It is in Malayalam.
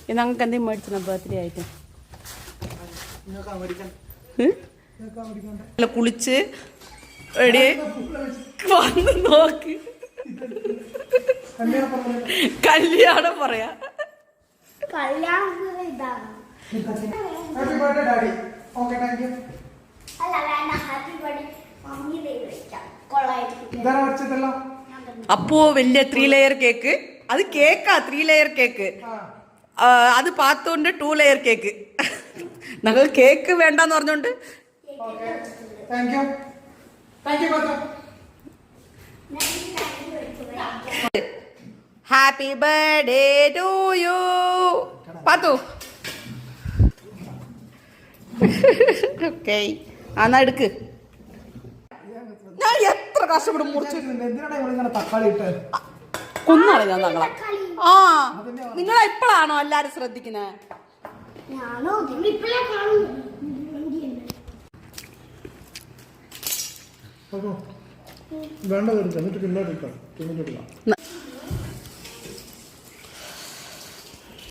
ഞങ്ങൾക്ക് എന്തെങ്കിലും മേടിച്ചോ ബർത്ത്ഡേ ആയിട്ട്? അല്ല കുളിച്ച് എടി വന്ന് നോക്ക്. കല്യാണം പറയാ. അപ്പോ വലിയ 3 ലെയർ കേക്ക്. അത് കേക്കാ 3 ലെയർ കേക്ക്. അത് പാത്തോണ്ട് 2 ലെയർ കേക്ക്. ഞങ്ങൾ കേക്ക് വേണ്ടെന്ന് പറഞ്ഞോണ്ട് ഹാപ്പി ബർത്ത്ഡേ ടു യു പാത്തു. ഓക്കെ എന്നാ എടുക്ക്. ഞാൻ എത്ര കഷ്ടപ്പെടും മുറിച്ച് കൊന്നാണ് ഞാൻ ഞങ്ങളെ. ആ നിങ്ങളെ ഇപ്പോഴാണോ എല്ലാരും ശ്രദ്ധിക്കുന്നത്? വേണ്ടത്